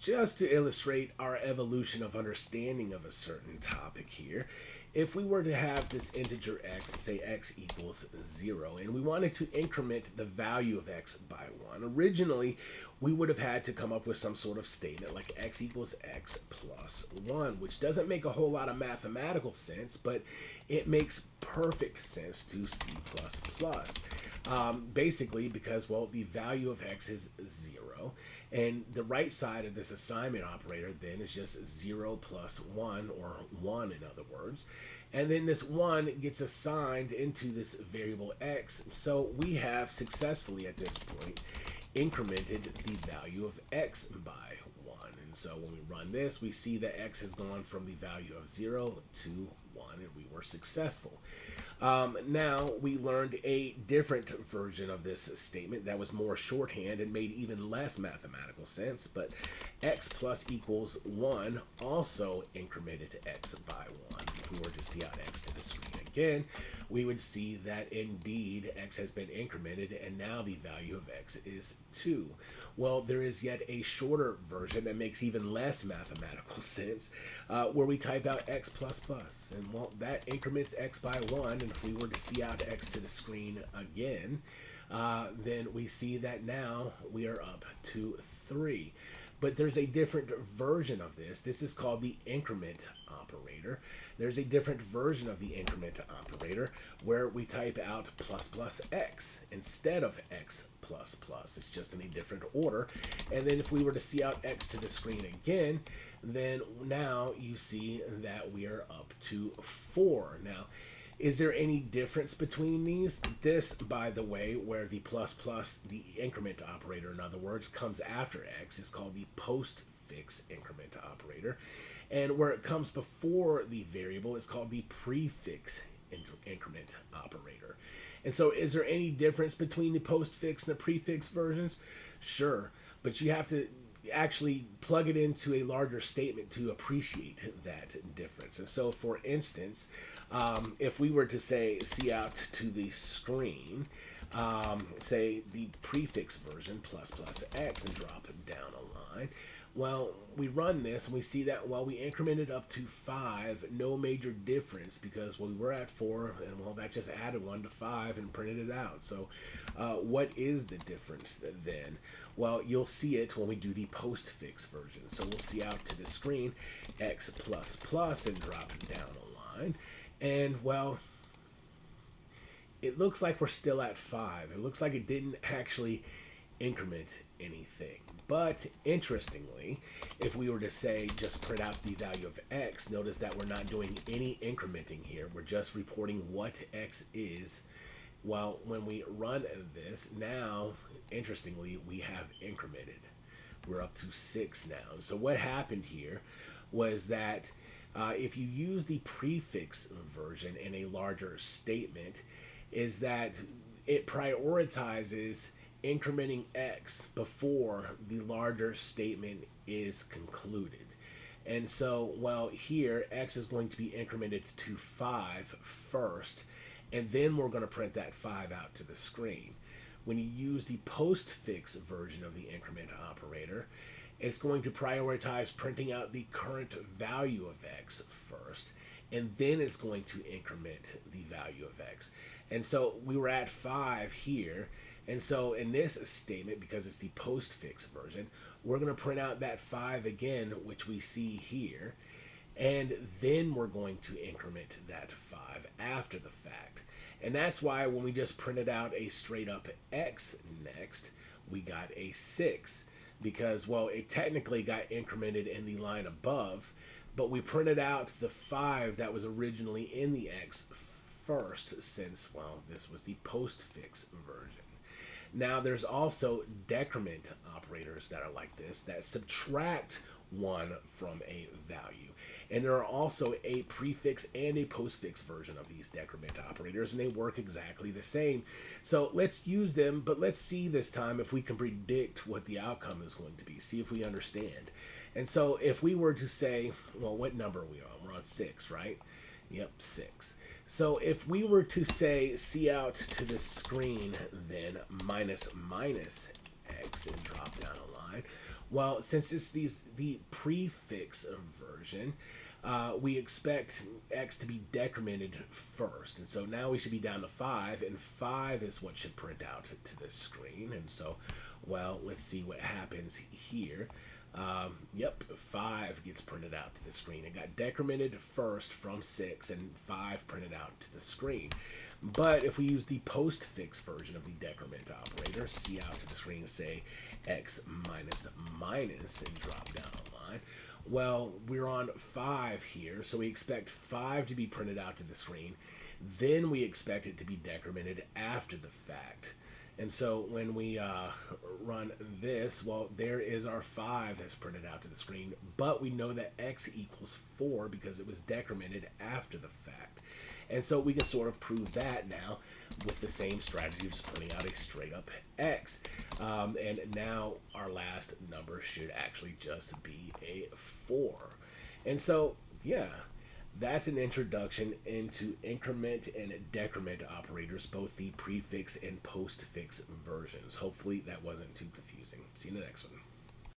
just to illustrate our evolution of understanding of a certain topic here, if we were to have this integer x, say x equals 0, and we wanted to increment the value of x by 1, originally we would have had to come up with some sort of statement like x equals x plus 1, which doesn't make a whole lot of mathematical sense, but it makes perfect sense to C++. Basically because, well, the value of x is 0, and the right side of this assignment operator then is just 0 plus 1, or 1 in other words. And then this 1 gets assigned into this variable x. So we have successfully at this point incremented the value of x by 1. And so when we run this, we see that x has gone from the value of 0 to 1, and we were successful. Now we learned a different version of this statement that was more shorthand and made even less mathematical sense, but x plus equals 1 also incremented x by 1. If we were to see out x to the screen again, we would see that indeed x has been incremented, and now the value of x is 2. Well, there is yet a shorter version that makes even less mathematical sense, where we type out x plus plus, and well, that increments x by 1, and if we were to see out x to the screen again, then we see that now we are up to 3. But there's a different version of this. This is called the increment operator. There's a different version of the increment operator where we type out plus plus x instead of x plus plus. It's just in a different order. And then if we were to see out x to the screen again, then now you see that we are up to 4. Now, is there any difference between these? This, by the way, where the plus plus, the increment operator, in other words, comes after x, is called the postfix increment operator. And where it comes before the variable is called the prefix increment operator. And so is there any difference between the postfix and the prefix versions? Sure, but you have to actually plug it into a larger statement to appreciate that difference. And so, for instance, if we were to say see out to the screen, say the prefix version plus plus x and drop it down a line, well, we run this and we see that, well, we incremented up to 5, no major difference, because we were at 4, and well, that just added 1 to 5 and printed it out. So what is the difference then? Well, you'll see it when we do the postfix version. So we'll see out to the screen x plus plus and drop it down a line, and well, it looks like we're still at 5. It looks like it didn't actually increment anything. But interestingly, if we were to say just print out the value of x, notice that we're not doing any incrementing here. We're just reporting what x is. Well, when we run this, now, interestingly, we have incremented. We're up to 6 now. So what happened here was that if you use the prefix version in a larger statement, is that it prioritizes incrementing x before the larger statement is concluded. And so, well, here x is going to be incremented to 5 first, and then we're going to print that 5 out to the screen. When you use the postfix version of the increment operator, it's going to prioritize printing out the current value of x first, and then it's going to increment the value of x. And so we were at 5 here, and so in this statement, because it's the postfix version, we're going to print out that 5 again, which we see here, and then we're going to increment that 5 after the fact. And that's why when we just printed out a straight up x next, we got a 6, because, well, it technically got incremented in the line above, but we printed out the 5 that was originally in the x first, since, well, this was the postfix version. Now, there's also decrement operators that are like this, that subtract 1 from a value. And there are also a prefix and a postfix version of these decrement operators, and they work exactly the same. So let's use them, but let's see this time if we can predict what the outcome is going to be, see if we understand. And so if we were to say, well, what number are we on? We're on 6, right? Yep, 6. So if we were to say see out to the screen, then minus minus x and drop down a line, Well, since it's the prefix version, we expect x to be decremented first. And so now we should be down to 5, and 5 is what should print out to the screen. And so, well, let's see what happens here. Yep, 5 gets printed out to the screen. It got decremented first from 6, and 5 printed out to the screen. But if we use the postfix version of the decrement operator, see out to the screen and say x minus minus and drop down a line, well, we're on 5 here, so we expect 5 to be printed out to the screen. Then we expect it to be decremented after the fact. And so when we run this, well, there is our 5 that's printed out to the screen, but we know that x equals 4 because it was decremented after the fact. And so we can sort of prove that now with the same strategy of just printing out a straight up x. And now our last number should actually just be a 4. And so, yeah, that's an introduction into increment and decrement operators, both the prefix and postfix versions. Hopefully that wasn't too confusing. See you in the next one.